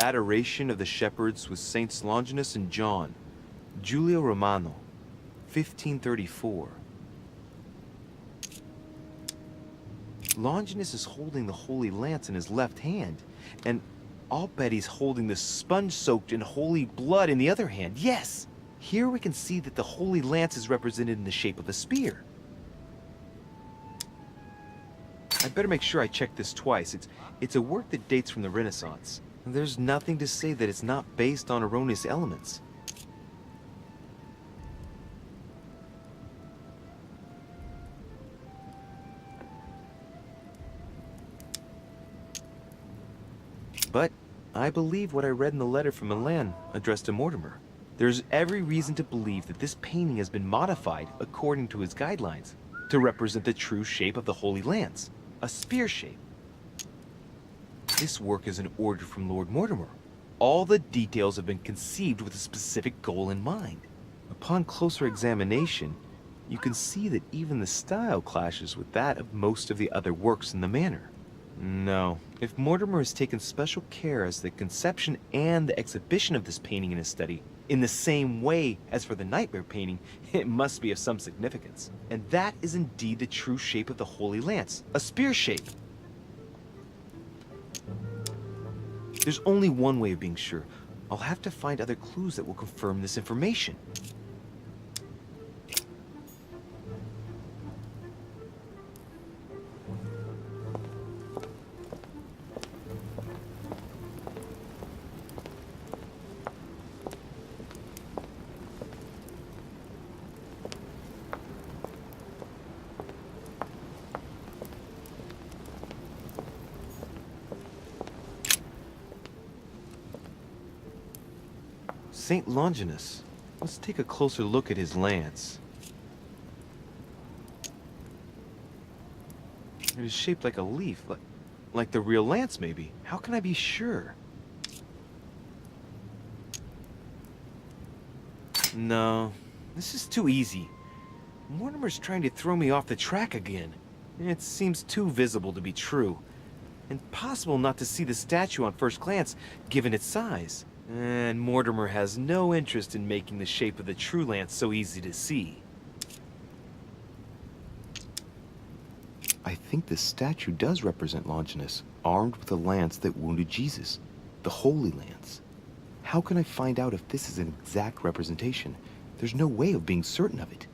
Adoration of the Shepherds with Saints Longinus and John, Giulio Romano, 1534. Longinus is holding the holy lance in his left hand, and I'll bet he's holding the sponge soaked in holy blood in the other hand. Yes! Here we can see that the holy lance is represented in the shape of a spear. I better make sure I check this twice. It's a work that dates from the Renaissance. There's nothing to say that it's not based on erroneous elements. But I believe what I read in the letter from Milan addressed to Mortimer. There's every reason to believe that this painting has been modified according to his guidelines to represent the true shape of the Holy Lance, a spear shape. This work is an order from Lord Mortimer. All the details have been conceived with a specific goal in mind. Upon closer examination, you can see that even the style clashes with that of most of the other works in the manor. No, if Mortimer has taken special care as the conception and the exhibition of this painting in his study, in the same way as for the nightmare painting, it must be of some significance. And that is indeed the true shape of the Holy Lance, a spear shape. There's only one way of being sure. I'll have to find other clues that will confirm this information. Saint Longinus. Let's take a closer look at his lance. It is shaped like a leaf, like the real lance maybe. How can I be sure? No, this is too easy. Mortimer's trying to throw me off the track again. It seems too visible to be true. Impossible not to see the statue on first glance, given its size. And Mortimer has no interest in making the shape of the true lance so easy to see. I think the statue does represent Longinus, armed with a lance that wounded Jesus, the Holy Lance. How can I find out if this is an exact representation? There's no way of being certain of it.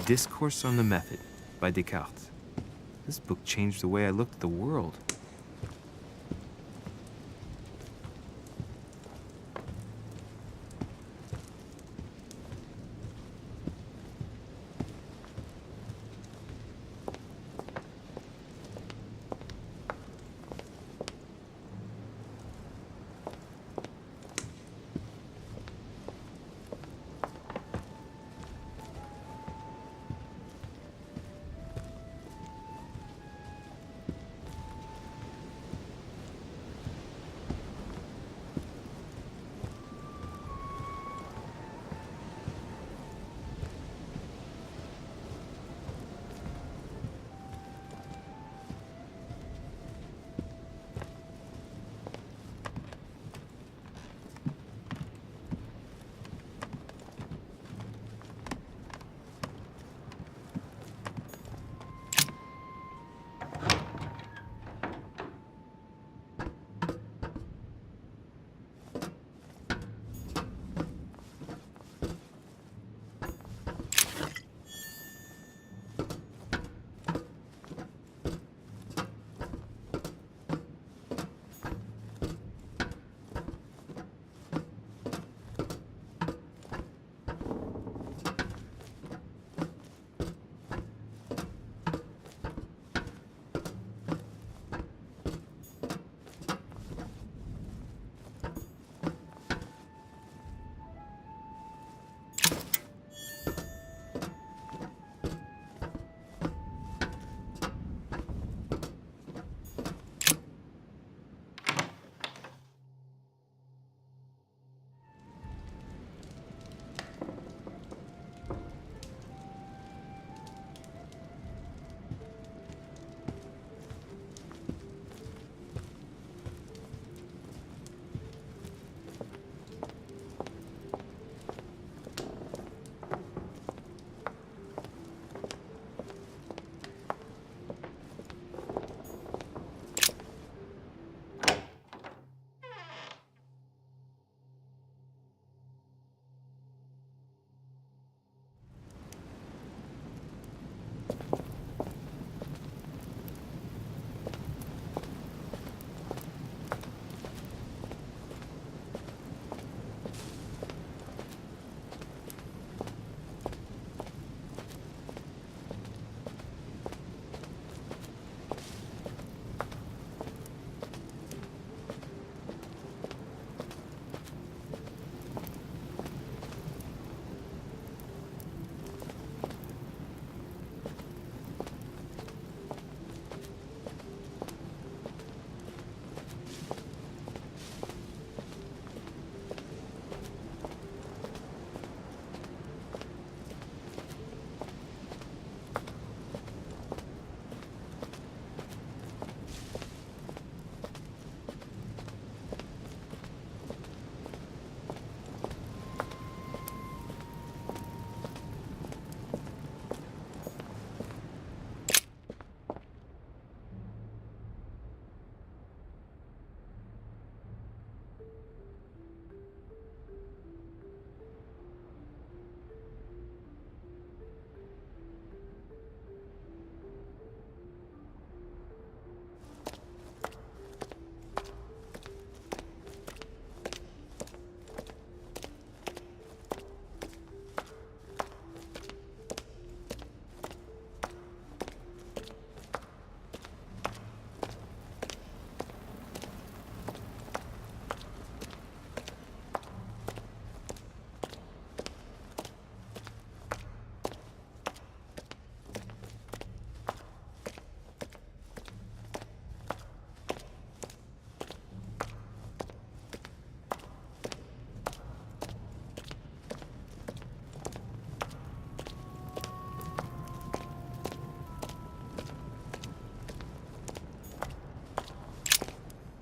Discourse on the Method by Descartes. This book changed the way I looked at the world.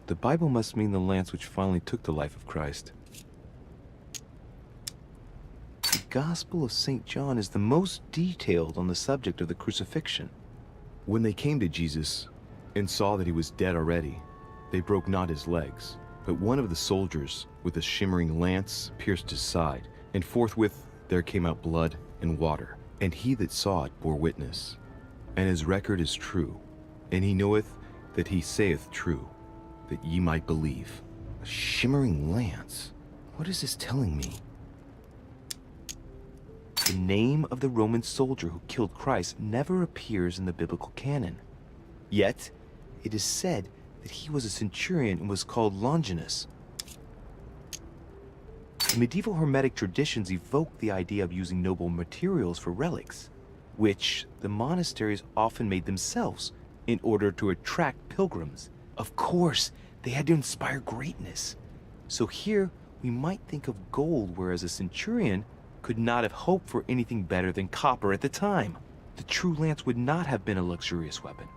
The Bible must mean the lance which finally took the life of Christ. The Gospel of St. John is the most detailed on the subject of the crucifixion. When they came to Jesus and saw that he was dead already, they broke not his legs, but one of the soldiers with a shimmering lance pierced his side, and forthwith there came out blood and water. And he that saw it bore witness, and his record is true, and he knoweth that he saith true, that ye might believe. A shimmering lance? What is this telling me? The name of the Roman soldier who killed Christ never appears in the biblical canon. Yet, it is said that he was a centurion and was called Longinus. Medieval Hermetic traditions evoke the idea of using noble materials for relics, which the monasteries often made themselves in order to attract pilgrims. Of course, they had to inspire greatness. So here, we might think of gold, whereas a centurion could not have hoped for anything better than copper at the time. The true lance would not have been a luxurious weapon.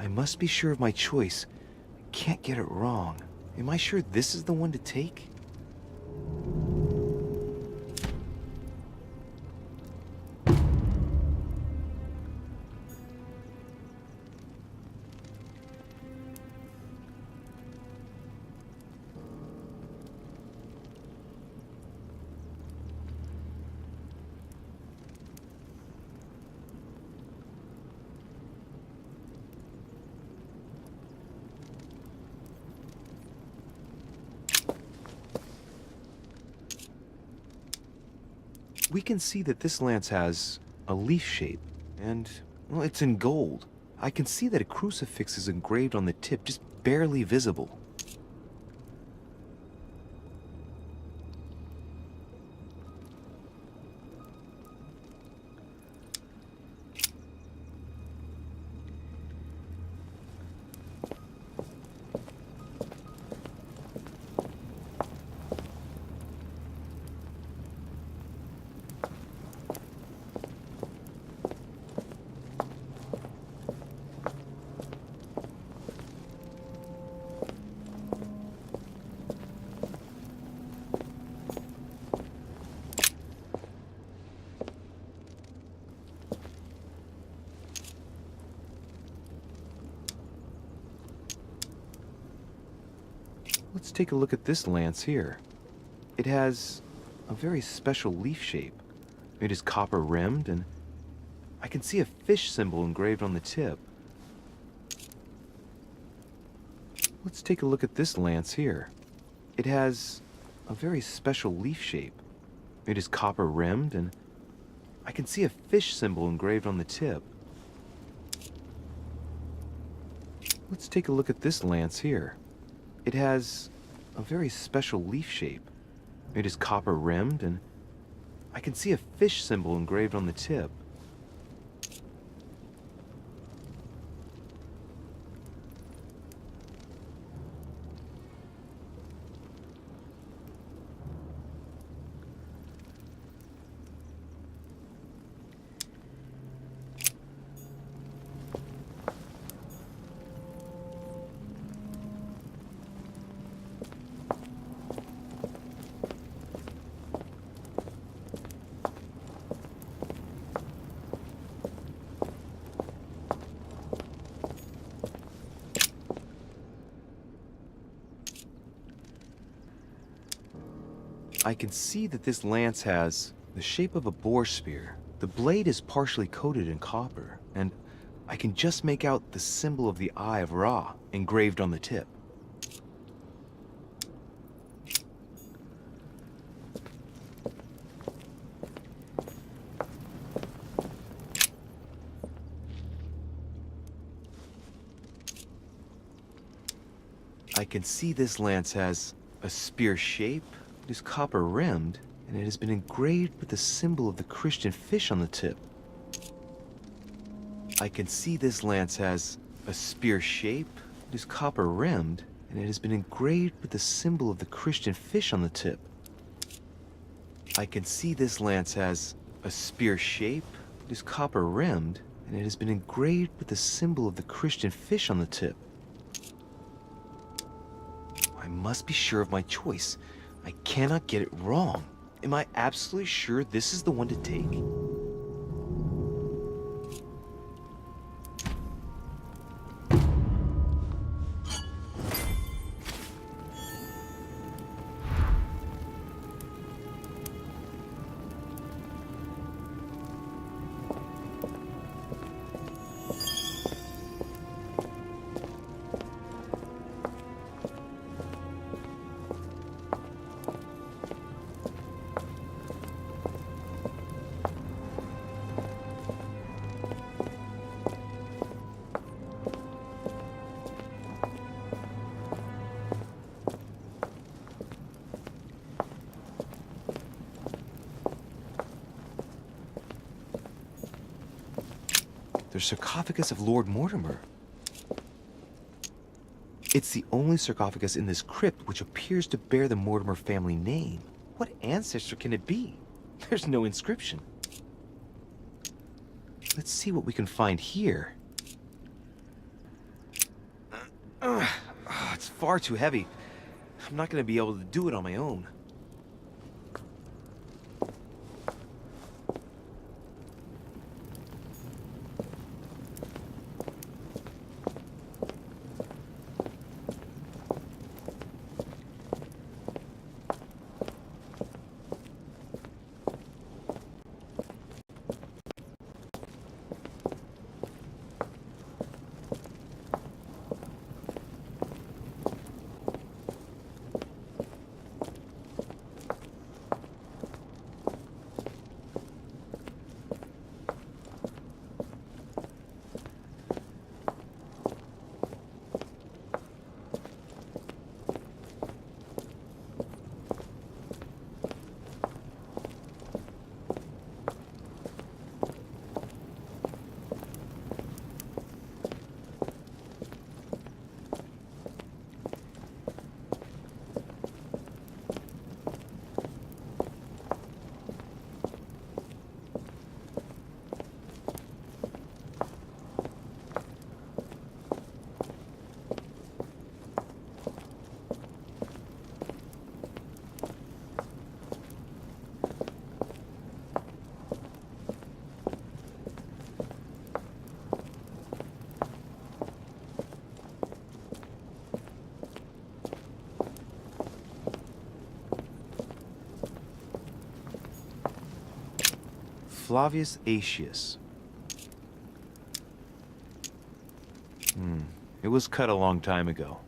I must be sure of my choice. I can't get it wrong. Am I sure this is the one to take? We can see that this lance has a leaf shape, and, well, it's in gold. I can see that a crucifix is engraved on the tip, just barely visible. Let's take a look at this lance here. It has a very special leaf shape. It is copper rimmed, and I can see a fish symbol engraved on the tip. Let's take a look at this lance here. It has a very special leaf shape. It is copper rimmed, and I can see a fish symbol engraved on the tip. Let's take a look at this lance here. It has a very special leaf shape. It is copper rimmed, and I can see a fish symbol engraved on the tip. I can see that this lance has the shape of a boar spear. The blade is partially coated in copper, and I can just make out the symbol of the Eye of Ra engraved on the tip. I can see this lance has a spear shape. It is copper rimmed, and it has been engraved with the symbol of the Christian fish on the tip. I can see this lance has a spear shape. It is copper rimmed, and it has been engraved with the symbol of the Christian fish on the tip. I can see this lance has a spear shape. It is copper rimmed, and it has been engraved with the symbol of the Christian fish on the tip. I must be sure of my choice. I cannot get it wrong. Am I absolutely sure this is the one to take? The sarcophagus of Lord Mortimer. It's the only sarcophagus in this crypt which appears to bear the Mortimer family name. What ancestor can it be? There's no inscription. Let's see what we can find here. It's far too heavy. I'm not going to be able to do it on my own. Flavius Aetius. It was cut a long time ago.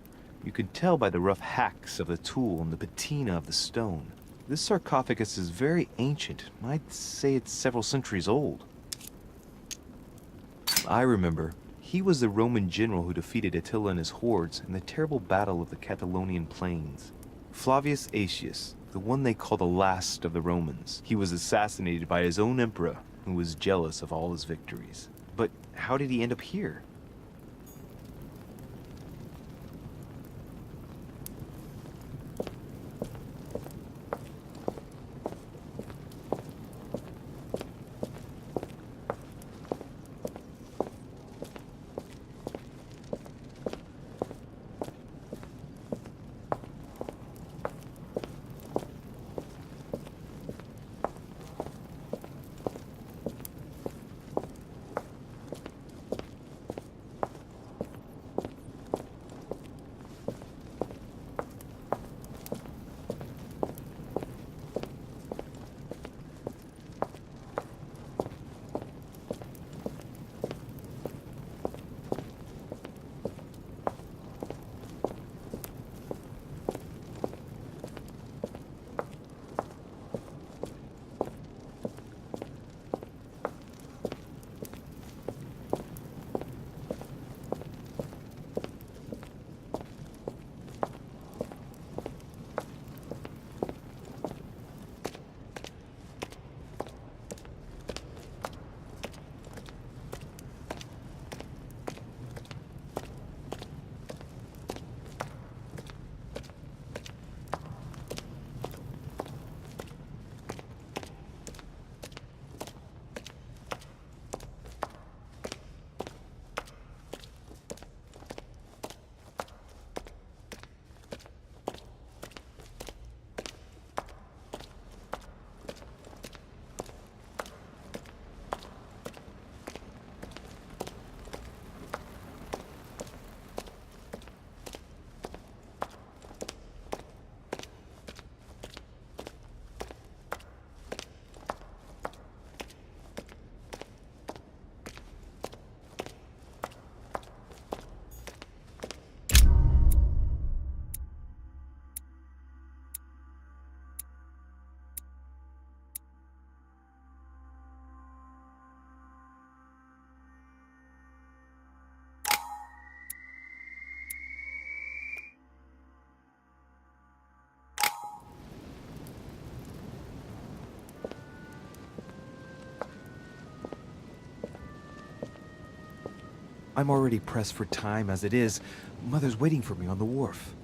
You can tell by the rough hacks of the tool and the patina of the stone. This sarcophagus is very ancient. I'd say it's several centuries old. I remember. He was the Roman general who defeated Attila and his hordes in the terrible battle of the Catalonian plains. Flavius Aetius, the one they call the last of the Romans. He was assassinated by his own emperor, who was jealous of all his victories. But how did he end up here? I'm already pressed for time as it is. Mother's waiting for me on the wharf.